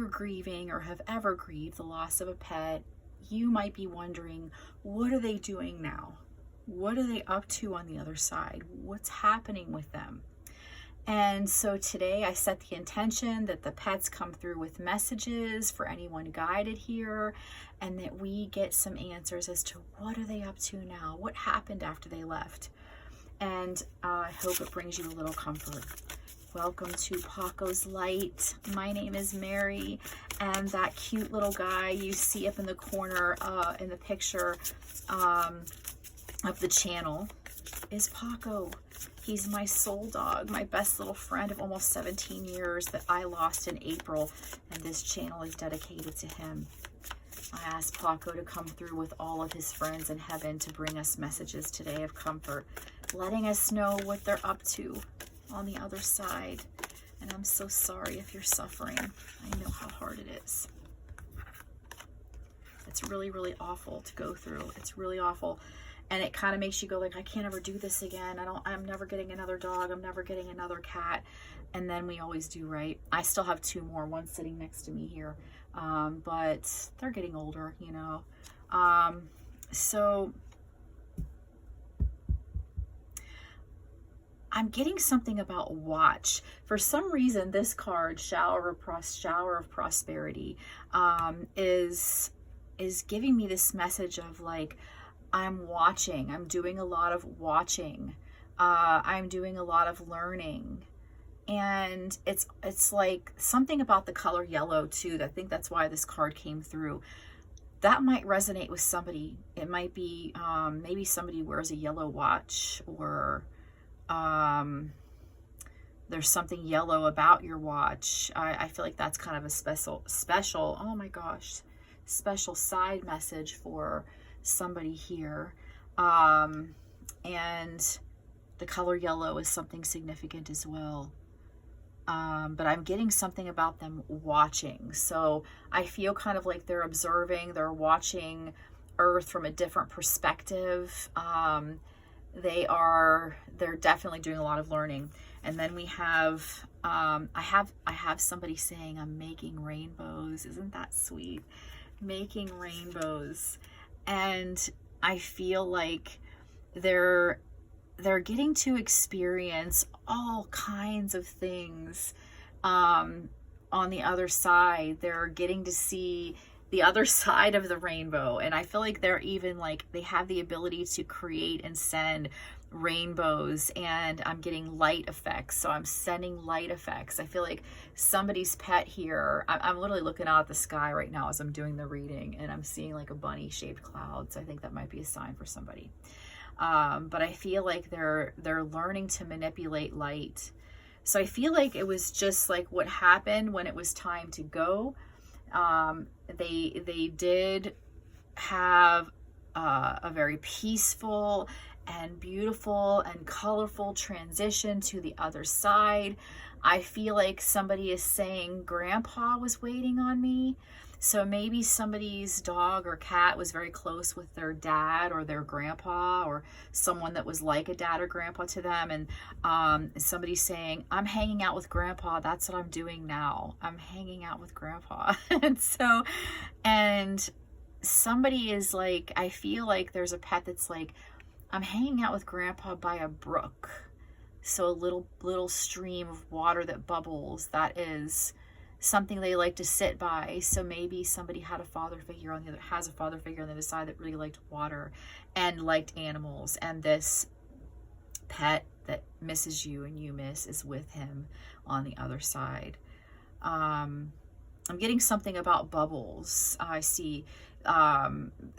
grieving or have ever grieved the loss of a pet, you might be wondering, what are they doing now? What are they up to on the other side? What's happening with them? And so today I set the intention that the pets come through with messages for anyone guided here, and that we get some answers as to what are they up to now? What happened after they left? And I hope it brings you a little comfort. Welcome to Paco's Light. My name is Mary, and that cute little guy you see up in the corner in the picture of the channel is Paco. He's my soul dog, my best little friend of almost 17 years that I lost in April, and this channel is dedicated to him. I asked Paco to come through with all of his friends in heaven to bring us messages today of comfort, letting us know what they're up to on the other side. And I'm so sorry if you're suffering. I know how hard it is. It's really, really awful to go through. It's really awful. And it kind of makes you go like, I can't ever do this again. I'm never getting another dog. I'm never getting another cat. And then we always do, right? I still have 2 more, one sitting next to me here. But they're getting older, you know. So I'm getting something about watch. For some reason, this card, Shower of Prosperity, is giving me this message of like, I'm watching. I'm doing a lot of watching. I'm doing a lot of learning. And it's like something about the color yellow too. I think that's why this card came through. That might resonate with somebody. It might be maybe somebody wears a yellow watch, or there's something yellow about your watch. I feel like that's kind of a special, oh my gosh, special side message for somebody here. And the color yellow is something significant as well. But I'm getting something about them watching. So I feel kind of like they're observing, they're watching Earth from a different perspective. They're definitely doing a lot of learning. And then we have, I have somebody saying, I'm making rainbows. Isn't that sweet? Making rainbows. And I feel like they're getting to experience all kinds of things on the other side. They're getting to see the other side of the rainbow. And I feel like they're even like, they have the ability to create and send rainbows, and I'm getting light effects. So I'm sending light effects. I feel like somebody's pet here, I'm literally looking out at the sky right now as I'm doing the reading, and I'm seeing like a bunny shaped cloud. So I think that might be a sign for somebody. But I feel like they're learning to manipulate light. So I feel like it was just like what happened when it was time to go. They did have a very peaceful and beautiful and colorful transition to the other side. I feel like somebody is saying Grandpa was waiting on me. So maybe somebody's dog or cat was very close with their dad or their grandpa, or someone that was like a dad or grandpa to them. And somebody's saying, I'm hanging out with Grandpa. That's what I'm doing now. I'm hanging out with Grandpa. and somebody is like, I feel like there's a pet that's like, I'm hanging out with Grandpa by a brook. So a little stream of water that bubbles. That is something they like to sit by. So maybe somebody has a father figure on the other side that really liked water and liked animals. And this pet that misses you and you miss is with him on the other side. I'm getting something about bubbles. I see.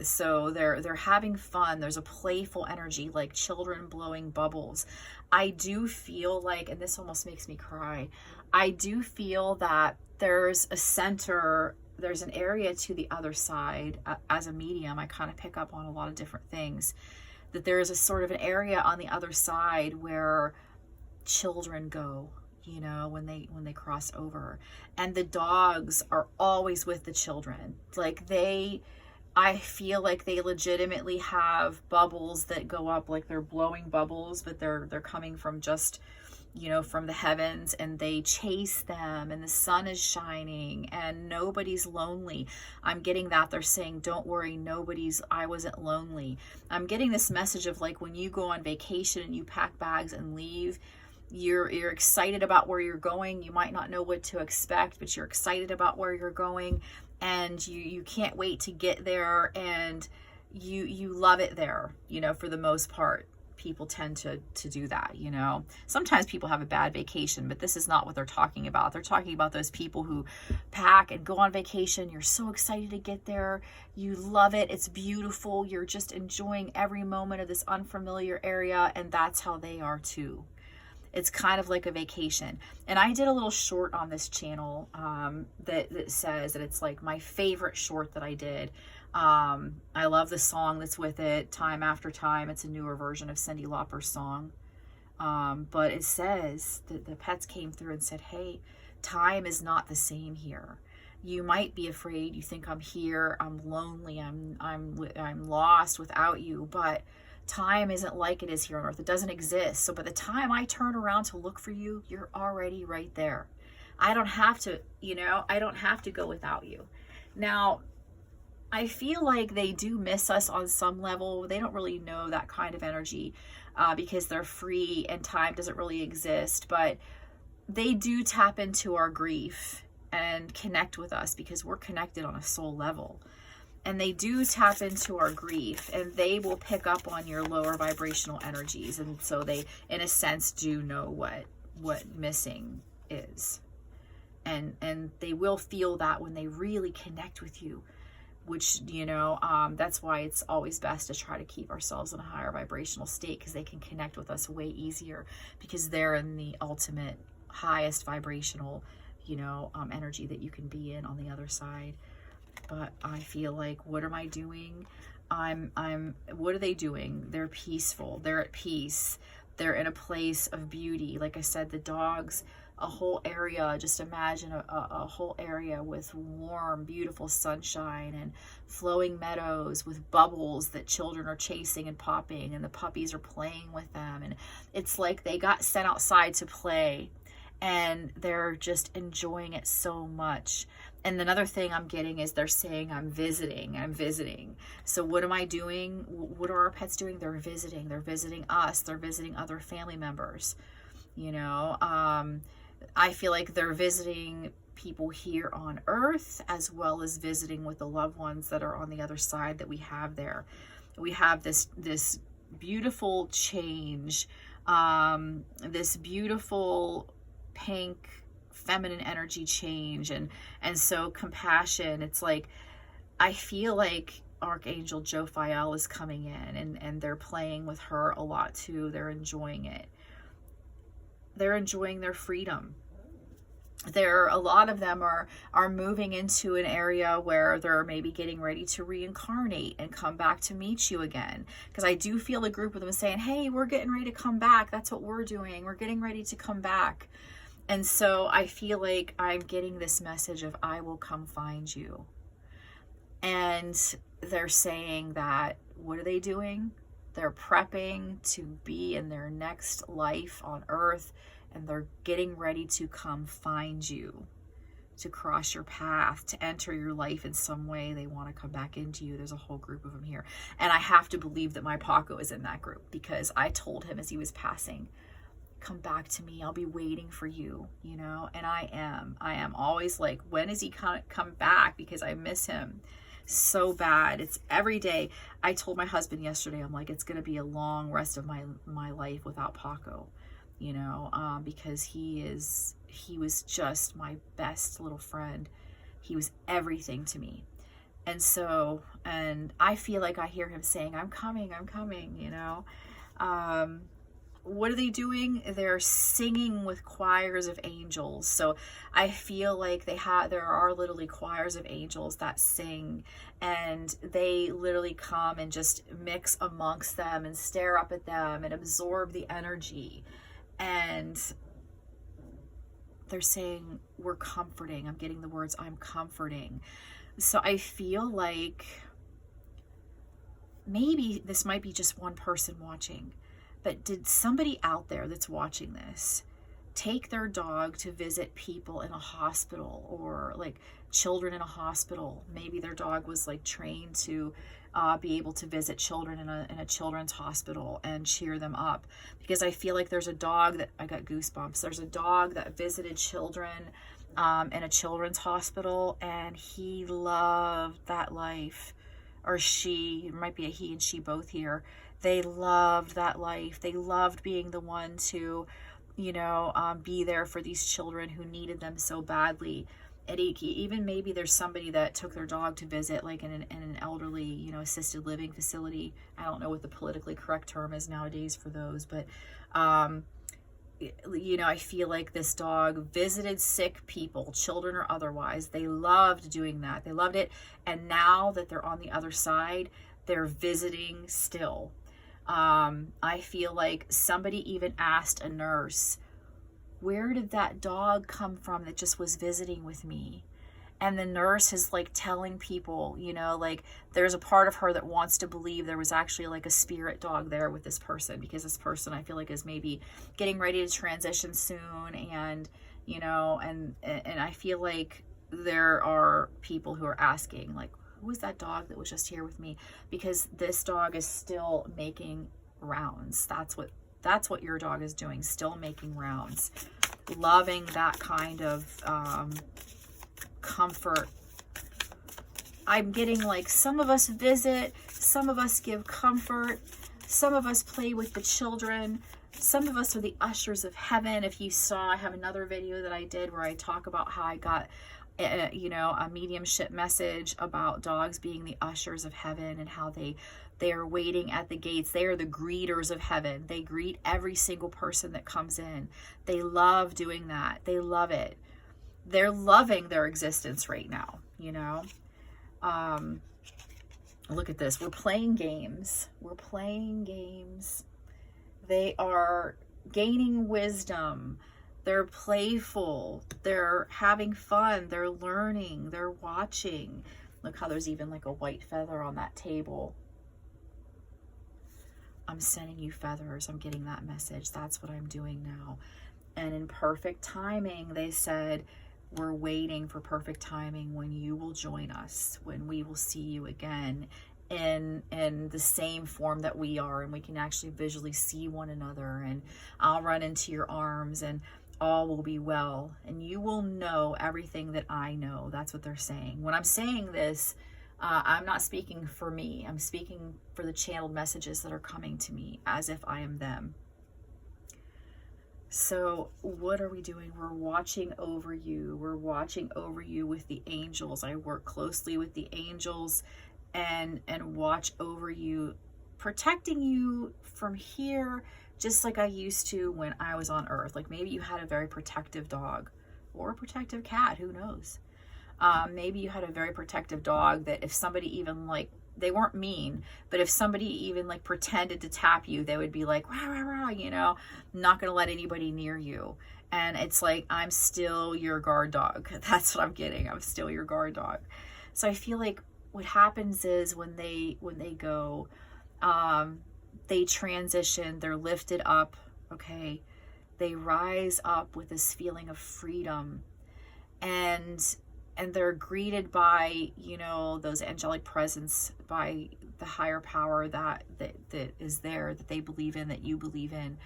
So they're having fun. There's a playful energy, like children blowing bubbles. I do feel like, and this almost makes me cry, I do feel that there's a center, there's an area to the other side. As a medium, I kind of pick up on a lot of different things, that there is a sort of an area on the other side where children go, you know, when they cross over, and the dogs are always with the children. Like I feel like they legitimately have bubbles that go up, like they're blowing bubbles, but they're coming from just from the heavens, and they chase them, and the sun is shining, and nobody's lonely. I'm getting that. They're saying, don't worry, I wasn't lonely. I'm getting this message of like, when you go on vacation and you pack bags and leave, you're excited about where you're going. You might not know what to expect, but you're excited about where you're going, and you can't wait to get there, and you love it there, for the most part. People tend to do that, Sometimes people have a bad vacation, but this is not what they're talking about. They're talking about those people who pack and go on vacation. You're so excited to get there. You love it. It's beautiful. You're just enjoying every moment of this unfamiliar area, and that's how they are too. It's kind of like a vacation. And I did a little short on this channel that says that it's like my favorite short that I did. I love the song that's with it, Time After Time. It's a newer version of Cyndi Lauper's song. But it says that the pets came through and said, hey, time is not the same here. You might be afraid. You think I'm here. I'm lonely. I'm lost without you. But time isn't like it is here on earth. It doesn't exist. So by the time I turn around to look for you, you're already right there. I don't have to, I don't have to go without you. Now, I feel like they do miss us on some level. They don't really know that kind of energy because they're free and time doesn't really exist. But they do tap into our grief and connect with us because we're connected on a soul level. And they do tap into our grief, and they will pick up on your lower vibrational energies. And so they, in a sense, do know what missing is. And they will feel that when they really connect with you. Which, that's why it's always best to try to keep ourselves in a higher vibrational state, because they can connect with us way easier because they're in the ultimate highest vibrational, energy that you can be in on the other side. But I feel like, what am I doing? What are they doing? They're peaceful. They're at peace. They're in a place of beauty. Like I said, the dogs, a whole area, just imagine a whole area with warm, beautiful sunshine and flowing meadows with bubbles that children are chasing and popping, and the puppies are playing with them. And it's like they got sent outside to play, and they're just enjoying it so much. And another thing I'm getting is they're saying, I'm visiting. So what am I doing? What are our pets doing? They're visiting us. They're visiting other family members. I feel like they're visiting people here on earth, as well as visiting with the loved ones that are on the other side that we have there. We have this beautiful change, this beautiful pink feminine energy change, and so compassion. It's like, I feel like Archangel Jophiel is coming in, and they're playing with her a lot too. They're enjoying it. They're enjoying their freedom. A lot of them are moving into an area where they're maybe getting ready to reincarnate and come back to meet you again. Because I do feel a group of them saying, hey, we're getting ready to come back. That's what we're doing. We're getting ready to come back. And so I feel like I'm getting this message of, I will come find you. And they're saying that, what are they doing? They're prepping to be in their next life on earth, and they're getting ready to come find you, to cross your path, to enter your life in some way. They want to come back into you. There's a whole group of them here. And I have to believe that my Paco is in that group, because I told him as he was passing, come back to me. I'll be waiting for you, and I am always like, when is he come back? Because I miss him so bad. It's every day. I told my husband yesterday, I'm like, it's going to be a long rest of my life without Paco, because he was just my best little friend. He was everything to me. And so, and I feel like I hear him saying, I'm coming, what are they doing? They're singing with choirs of angels. So I feel like there are literally choirs of angels that sing, and they literally come and just mix amongst them and stare up at them and absorb the energy. And they're saying, we're comforting. I'm getting the words, I'm comforting. So I feel like maybe this might be just one person watching. But did somebody out there that's watching this take their dog to visit people in a hospital, or like children in a hospital. Maybe their dog was like trained to be able to visit children in a children's hospital and cheer them up. Because I feel like there's a dog that, I got goosebumps, there's a dog that visited children in a children's hospital, and he loved that life. Or she, it might be a he and she both here. They loved that life. They loved being the one to, you know, be there for these children who needed them so badly. And even maybe there's somebody that took their dog to visit, like in an elderly, you know, assisted living facility. I don't know what the politically correct term is nowadays for those, but you know, I feel like this dog visited sick people, children or otherwise. They loved doing that. They loved it. And now that they're on the other side, they're visiting still. I feel like somebody even asked a nurse, where did that dog come from that just was visiting with me? And the nurse is like telling people, you know, like there's a part of her that wants to believe there was actually like a spirit dog there with this person, because this person, I feel like, is maybe getting ready to transition soon. And, you know, and I feel like there are people who are asking, like, who was that dog that was just here with me? Because this dog is still making rounds. That's what your dog is doing, still making rounds, loving that kind of comfort. I'm getting like, some of us visit, some of us give comfort, some of us play with the children, some of us are the ushers of heaven. If you saw, I have another video that I did where I talk about how I got you know, a mediumship message about dogs being the ushers of heaven, and how they are waiting at the gates. They are the greeters of heaven. They greet every single person that comes in. They love doing that. They love it. They're loving their existence right now, you know. Look at this. We're playing games. We're playing games. They are gaining wisdom. They're playful. They're having fun. They're learning. They're watching. Look how there's even like a white feather on that table. I'm sending you feathers. I'm getting that message. That's what I'm doing now. And in perfect timing, they said, we're waiting for perfect timing when you will join us, when we will see you again in the same form that we are, and we can actually visually see one another, and I'll run into your arms, and all will be well, and you will know everything that I know. That's what they're saying. When I'm saying this, I'm not speaking for me. I'm speaking for the channeled messages that are coming to me as if I am them. So what are we doing? We're watching over you. We're watching over you with the angels. I work closely with the angels and watch over you, protecting you from here, just like I used to when I was on earth. Like maybe you had a very protective dog or a protective cat, who knows? Maybe you had a very protective dog that if somebody even like, they weren't mean, but if somebody even like pretended to tap you, they would be like, rah, rah, rah, you know, not going to let anybody near you. And it's like, I'm still your guard dog. That's what I'm getting. I'm still your guard dog. So I feel like what happens is when they go, they transition, they're lifted up. Okay. They rise up with this feeling of freedom, and they're greeted by, you know, those angelic presence, by the higher power that is there, that they believe in, that you believe in.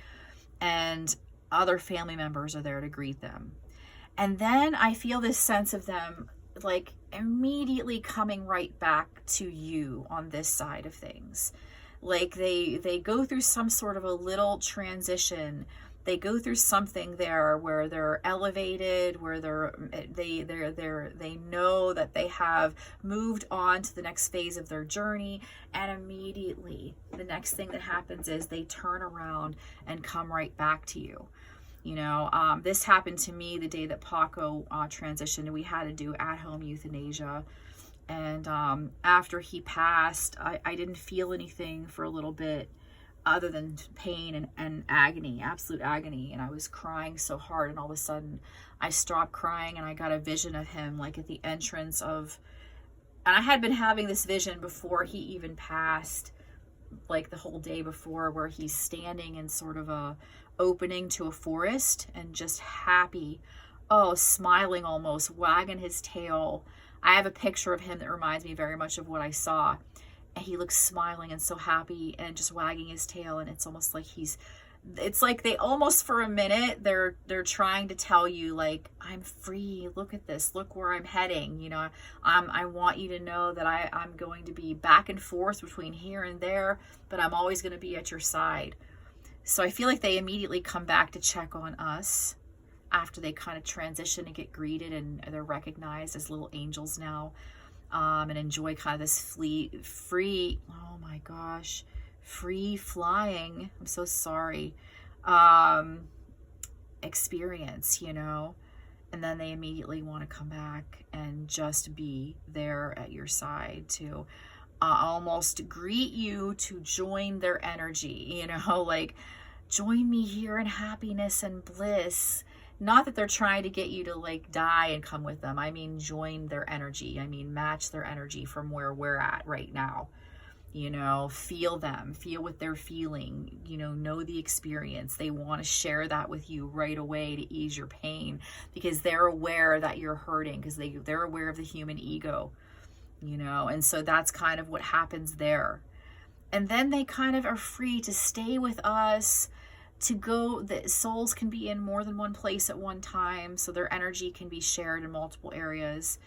And other family members are there to greet them. And then I feel this sense of them like immediately coming right back to you on this side of things. Like they go through some sort of a little transition. They go through something there where they're elevated, where they know that they have moved on to the next phase of their journey, and immediately the next thing that happens is they turn around and come right back to you. You know, this happened to me the day that Paco transitioned, and we had to do at-home euthanasia. And after he passed, I didn't feel anything for a little bit, other than pain and agony, absolute agony. And I was crying so hard, and all of a sudden I stopped crying, and I got a vision of him like at the entrance of, and I had been having this vision before he even passed, like the whole day before, where he's standing in sort of a opening to a forest and just happy, oh, smiling, almost wagging his tail. I have a picture of him that reminds me very much of what I saw, and he looks smiling and so happy and just wagging his tail. And it's almost like it's like they almost, for a minute, they're trying to tell you, like, I'm free, look at this, look where I'm heading, you know, I want you to know that I'm going to be back and forth between here and there, but I'm always going to be at your side. So I feel like they immediately come back to check on us after they kind of transition and get greeted, and they're recognized as little angels now, and enjoy kind of this free, oh my gosh, free flying, I'm so sorry, experience, you know. And then they immediately want to come back and just be there at your side to almost greet you, to join their energy, you know, like, join me here in happiness and bliss. Not that they're trying to get you to like die and come with them. I mean, join their energy. I mean, match their energy from where we're at right now. You know, feel them, feel what they're feeling, you know the experience. They want to share that with you right away to ease your pain, because they're aware that you're hurting, because they're aware of the human ego, you know. And so that's kind of what happens there. And then they kind of are free to stay with us, to go, the souls can be in more than one place at one time, so their energy can be shared in multiple areas.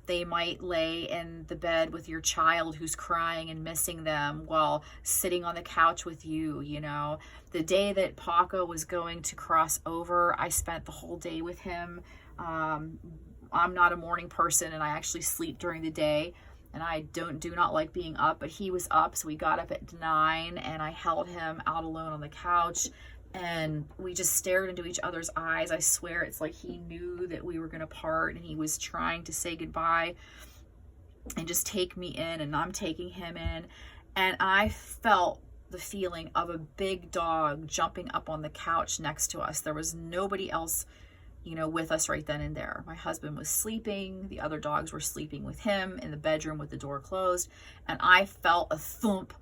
They might lay in the bed with your child who's crying and missing them while sitting on the couch with you, you know. The day that Paco was going to cross over, I spent the whole day with him. I'm not a morning person, and I actually sleep during the day, and I do not like being up, but he was up, so we got up at 9, and I held him out alone on the couch, and we just stared into each other's eyes. I swear it's like he knew that we were going to part, and he was trying to say goodbye and just take me in, and I'm taking him in. And I felt the feeling of a big dog jumping up on the couch next to us. There was nobody else, you know, with us right then and there. My husband was sleeping. The other dogs were sleeping with him in the bedroom with the door closed. And I felt a thump.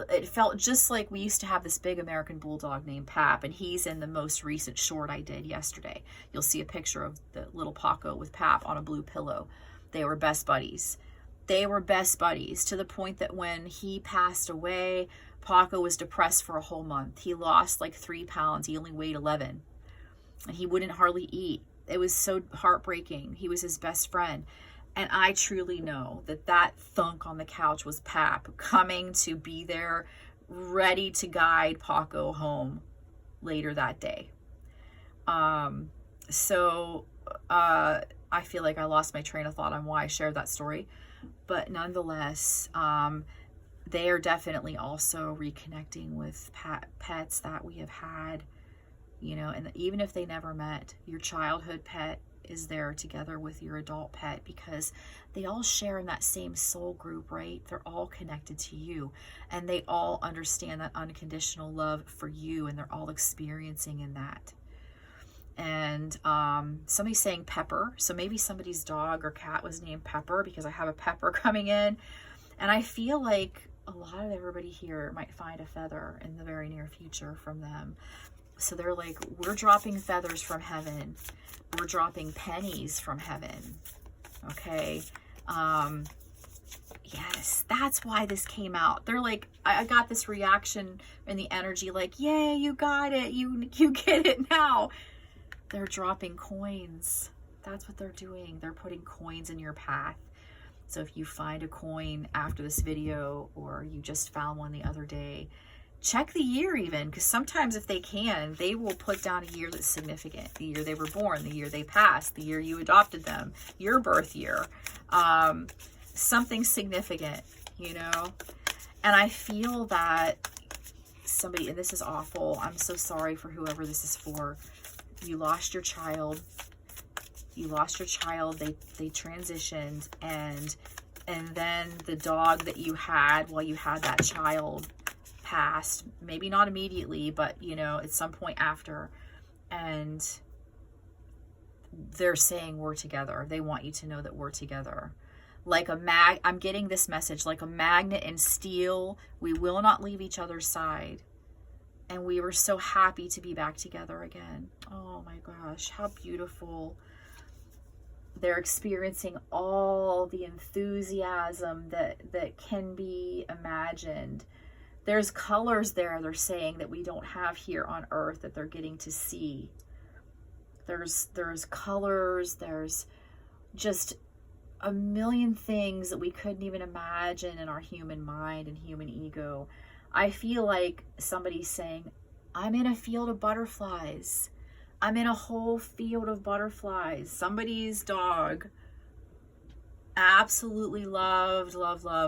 It felt just like we used to have this big American bulldog named Pap, and he's in the most recent short I did yesterday. You'll see a picture of the little Paco with Pap on a blue pillow. They were best buddies. They were best buddies to the point that when he passed away, Paco was depressed for a whole month. He lost like 3 pounds. He only weighed 11, and he wouldn't hardly eat. It was so heartbreaking. He was his best friend. And I truly know that that thunk on the couch was Pap coming to be there, ready to guide Paco home later that day. So I feel like I lost my train of thought on why I shared that story. But nonetheless, they are definitely also reconnecting with pets that we have had, you know, and even if they never met, your childhood pet is there together with your adult pet, because they all share in that same soul group, right? They're all connected to you, and they all understand that unconditional love for you, and they're all experiencing in that. And somebody's saying Pepper, so maybe somebody's dog or cat was named Pepper, because I have a Pepper coming in, and I feel like a lot of everybody here might find a feather in the very near future from them. So they're like, we're dropping feathers from heaven. We're dropping pennies from heaven. Okay. Yes, that's why this came out. They're like, I got this reaction in the energy, like, yay, you got it. You get it now. They're dropping coins. That's what they're doing. They're putting coins in your path. So if you find a coin after this video, or you just found one the other day, check the year even, because sometimes if they can, they will put down a year that's significant. The year they were born, the year they passed, the year you adopted them, your birth year, something significant, you know. And I feel that somebody, and this is awful, I'm so sorry for whoever this is for. You lost your child. You lost your child. They transitioned, and then the dog that you had while you had that child passed, maybe not immediately, but you know, at some point after, and they're saying we're together. They want you to know that we're together. like I'm getting this message, like a magnet and steel, we will not leave each other's side. And we were so happy to be back together again. Oh my gosh, how beautiful. They're experiencing all the enthusiasm that can be imagined. There's colors there, they're saying, that we don't have here on earth that they're getting to see. There's colors, there's just a million things that we couldn't even imagine in our human mind and human ego. I feel like somebody's saying, I'm in a field of butterflies. I'm in a whole field of butterflies. Somebody's dog absolutely loved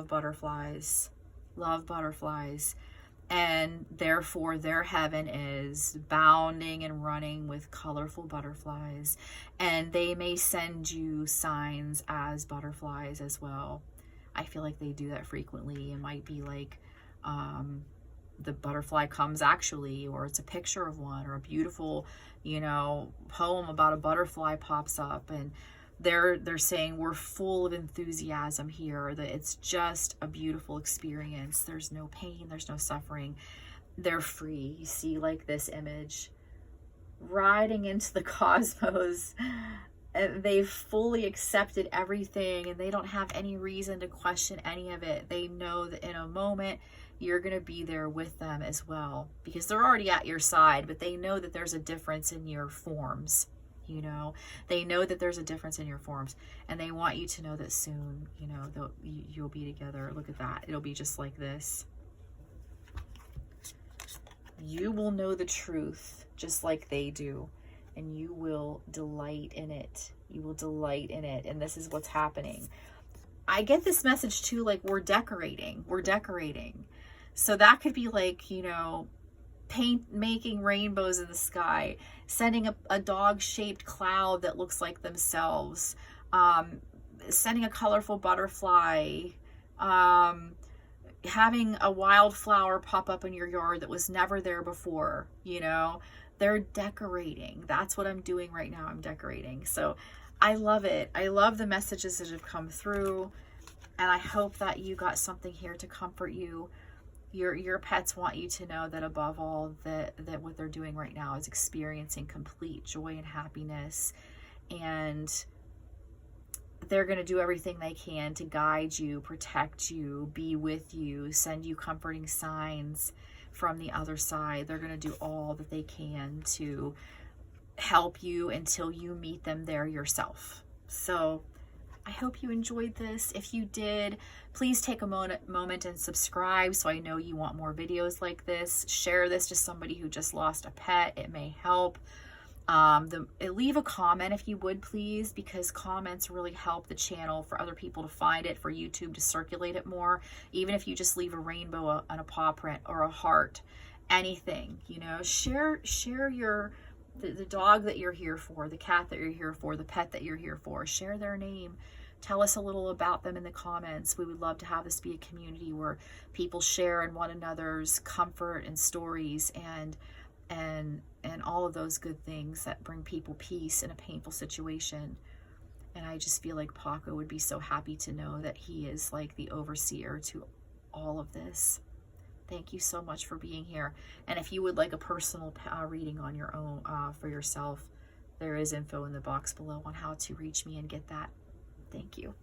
butterflies. Love butterflies. And therefore their heaven is bounding and running with colorful butterflies. And they may send you signs as butterflies as well. I feel like they do that frequently. It might be like the butterfly comes actually, or it's a picture of one, or a beautiful, you know, poem about a butterfly pops up, and they're saying we're full of enthusiasm here, that it's just a beautiful experience. There's no pain, there's no suffering. They're free. You see like this image riding into the cosmos, and they've fully accepted everything, and they don't have any reason to question any of it. They know that in a moment you're going to be there with them as well, because they're already at your side, but they know that there's a difference in your forms. You know, they know that there's a difference in your forms, and they want you to know that soon, you know, you'll be together. Look at that. It'll be just like this. You will know the truth just like they do, and you will delight in it. You will delight in it. And this is what's happening. I get this message too, like we're decorating. So that could be like, you know, making rainbows in the sky, sending a dog-shaped cloud that looks like themselves, sending a colorful butterfly, having a wildflower pop up in your yard that was never there before. You know, they're decorating. That's what I'm doing right now. I'm decorating. So I love it. I love the messages that have come through, and I hope that you got something here to comfort you. Your pets want you to know that above all, that what they're doing right now is experiencing complete joy and happiness, and they're going to do everything they can to guide you, protect you, be with you, send you comforting signs from the other side. They're going to do all that they can to help you until you meet them there yourself. So I hope you enjoyed this. If you did, please take a moment and subscribe so I know you want more videos like this. Share this to somebody who just lost a pet. It may help. Leave a comment if you would, please, because comments really help the channel for other people to find it, for YouTube to circulate it more. Even if you just leave a rainbow and a paw print or a heart, anything, you know, share the dog that you're here for, the cat that you're here for, the pet that you're here for. Share their name. Tell us a little about them in the comments. We would love to have this be a community where people share in one another's comfort and stories and all of those good things that bring people peace in a painful situation. And I just feel like Paco would be so happy to know that he is like the overseer to all of this. Thank you so much for being here. And if you would like a personal reading on your own for yourself, there is info in the box below on how to reach me and get that. Thank you.